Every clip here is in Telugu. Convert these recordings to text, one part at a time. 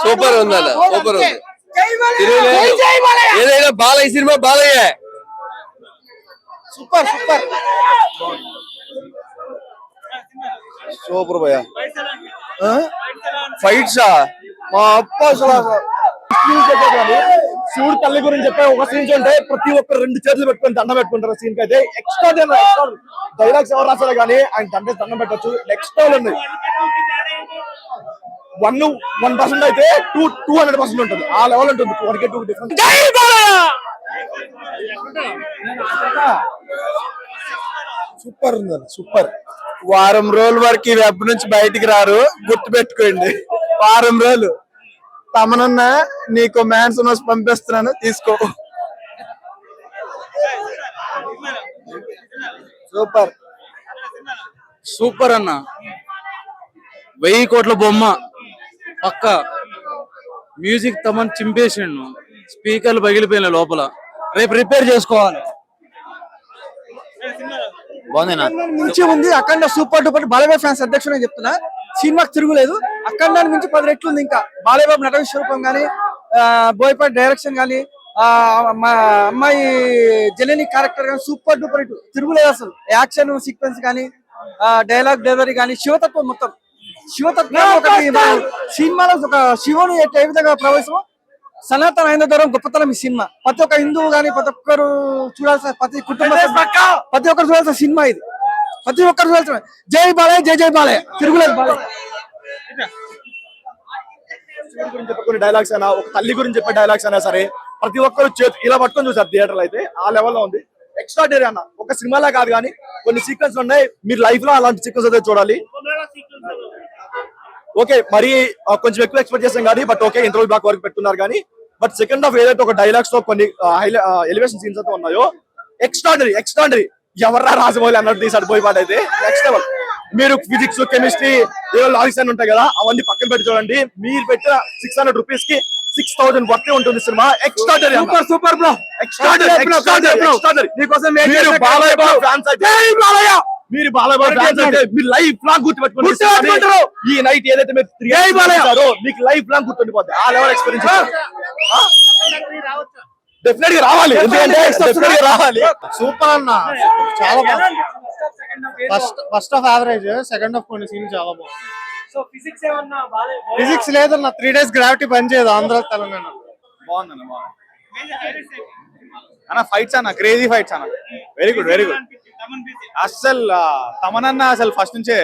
సూపర్ ఉందన్న, సూపర్ ఉంది. ఏదైనా Balayya cinema Balayya. Super super super భయ్యా. ఫైట్సా మా అప్ప అసలు శివుడు తల్లి గురించి చెప్పే ఒక సీన్స్ ఉంటే ప్రతి ఒక్కరు 2 చేతులు పెట్టుకొని దండం పెట్టుకుంటారు. సీన్ కి అయితే ఎక్స్ట్రా డైలాగ్స్ ఎవరు రాశారు కానీ ఆయన దండం పెట్టచ్చు. నెక్స్ట్ లెవెల్ ఉంది. 1% అయితే 200% ఉంటుంది. ఆ లెవెల్ ఉంటుంది. 1-2 డిఫరెన్స్. సూపర్ ఉంది, సూపర్. వారం రోజుల వరకు ఈ వెబ్ నుంచి బయటికి రారు, గుర్తు పెట్టుకోండి. వారం రోజులు తమనన్న నీకు మ్యాన్స్ పంపిస్తున్నాను, తీసుకో. సూపర్ సూపర్ అన్న. 1000 కోట్ల బొమ్మ పక్క. మ్యూజిక్ తమన్ చింపేసిండు, స్పీకర్లు పగిలిపోయిన లోపల. రేపు రిపేర్ చేసుకోవాలి. మించి ఉంది Akhanda. Super duper. Balayya fans అధ్యక్షుడు చెప్తున్నా, సినిమాకి తిరుగులేదు. అఖండాన్ని మించి 10 రెట్లు ఉంది. ఇంకా బాలయ్య బాబు నట విశ్వరూపం గానీ, బోయపాటి డైరెక్షన్ గానీ, అమ్మాయి జనని క్యారెక్టర్ కానీ సూపర్ డూపర్ ఇటు తిరుగులేదు అసలు. యాక్షన్ సీక్వెన్స్ కానీ, డైలాగ్ డెలివరీ కానీ, శివతత్వం మొత్తం. శివతత్వం ఒకటి సినిమాలో ఒక శివుని ఏ విధంగా ప్రవేశం, సనాతన హైందవ ధర్మం గొప్పతనం ఈ సినిమా. ప్రతి ఒక్క హిందువు గానీ ప్రతి ఒక్కరు చూడాల్సిన, ప్రతి కుటుంబ ప్రతి ఒక్కరు చూడాల్సిన సినిమా ఇది. ప్రతి ఒక్కరు చూడాల్సిన. జై బాలయ్య, జై జై బాలయ్య. తిరుగులేదు బాలయ్య. గురించి చెప్పే డైలాగ్స్ అయినా, ఒక తల్లి గురించి చెప్పే డైలాగ్స్ అయినా సరే ప్రతి ఒక్కరు ఇలా పట్టుకొని చూసారు థియేటర్లో. అయితే ఆ లెవెల్లో ఉంది. ఎక్స్ట్రాడనరీ అన్న. ఒక సినిమాలా కాదు కానీ కొన్ని సీక్వెన్స్ ఉన్నాయి. మీరు లైఫ్ లో అలాంటి సీక్వెన్స్ అయితే చూడాలి. ఓకే, మరి కొంచెం ఎక్కువ ఎక్స్పెక్ట్ చేసాం కానీ, బట్ ఓకే ఇంటర్వల్ బ్లాక్ వరకు పెట్టుకున్నారు కానీ, బట్ సెకండ్ హాఫ్ ఏదైతే ఒక డైలాగ్స్ తో కొన్ని ఎలివేషన్ సీన్స్ అయితే ఉన్నాయో ఎక్స్ట్రాడనరీ. ఎవర్రా రాజమౌళి అన్నట్టు తీసాడు బోయపాటి అయితే. Next level. మీరు ఫిజిక్స్, కెమిస్ట్రీ, ఏదో లాజిక్స్ అని ఉంటాయి కదా, అవన్నీ పక్కన పెట్టి చూడండి. మీరు పెట్టిన 600 రూపీస్ కి 6000 వర్త్ ఉంటుంది cinema. Extraordinary, super super bro. Extraordinary. మీకోసం మీరు బాలయ్య బాబు ఫ్యాన్స్ అయితే, మీరు బాలయ్య బాబు ఫ్యాన్స్ అయితే మీరు లైఫ్ లాంగ్ గుర్తుపెట్టుకుంటారు. ఈ నైట్ ఏదైతే మీరు మీకు లైఫ్ లాంగ్ గుర్తుండిపోతుంది. ఆ లెవెల్ ఎక్స్పీరియన్స్ డెఫినెట్ గా రావాలి. రావాలి. సూపర్ అన్న, చాలా బాగుంది. First half average, second half కొన్ని సీన్ చాలా బాగుంది. ఫిజిక్స్ లేదన్న. 3 days గ్రావిటీ పని చేయదు ఆంధ్ర తెలంగాణ. బాగుందన్న, బాగుంది అన్న. ఫైట్స్ అన్న, క్రేజీ ఫైట్స్ అన్న. Very good, very good. అసలు తమనన్న అసలు ఫస్ట్ నుంచే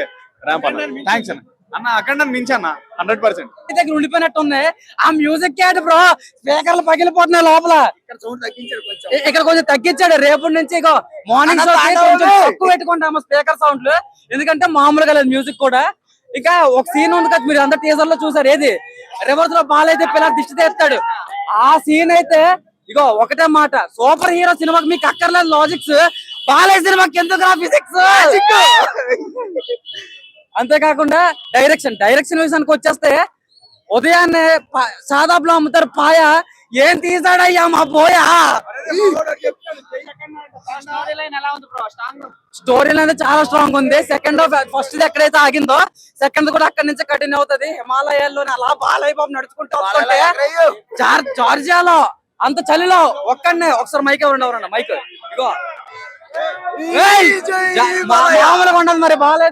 ర్యాంప్ అన్న. థ్యాంక్స్ అన్న. అన్న అక్కడ మించి అన్న 100% దగ్గర ఉండిపోయినట్టు ఉంది. ఆ మ్యూజిక్ క్యాట్ బ్రో, స్పీకర్లు పగిలిపోతున్నాయి లోపల. ఇక్కడ కొంచెం తగ్గించాడు. రేపటి నుంచి ఇక మార్నింగ్ తక్కువ పెట్టుకుంటాము స్పీకర్ సౌండ్లు, ఎందుకంటే మామూలుగా లేదు మ్యూజిక్ కూడా. ఇక ఒక సీన్ ఉంది కదా, మీరు అందరు టీజర్ లో చూసారు. ఏది రివర్స్ లో బాలైతే పిల్లల దిష్టి తీస్తాడు. ఆ సీన్ అయితే ఇగో ఒకటే మాట, సూపర్ హీరో సినిమాకి మీకు అక్కర్లేదు లాజిక్స్, బాలయ్య సినిమాకి ఎందుకు ఫిజిక్స్. అంతేకాకుండా డైరెక్షన్ విషయానికి వచ్చేస్తే, ఉదయాన్నే సాదాపులో అమ్ముతారు పాయ, ఏం తీసాడయ్యా మా పోయా. స్టోరీ లైన్ చాలా స్ట్రాంగ్ ఉంది. సెకండ్ ఫస్ట్ ఎక్కడైతే ఆగిందో సెకండ్ కూడా అక్కడి నుంచి కంటిన్యూ అవుతుంది. హిమాలయాల్లోనే అలా బాలయ్య బాబు నడుచుకుంటూ వస్తుంటే జార్జియాలో అంత చలిలో ఒక్కడనే ఒకసారి మైక్ ఎవరన్నా మైక్ ఇగో మామూలుగా ఉండదు మరి బాలయ్య.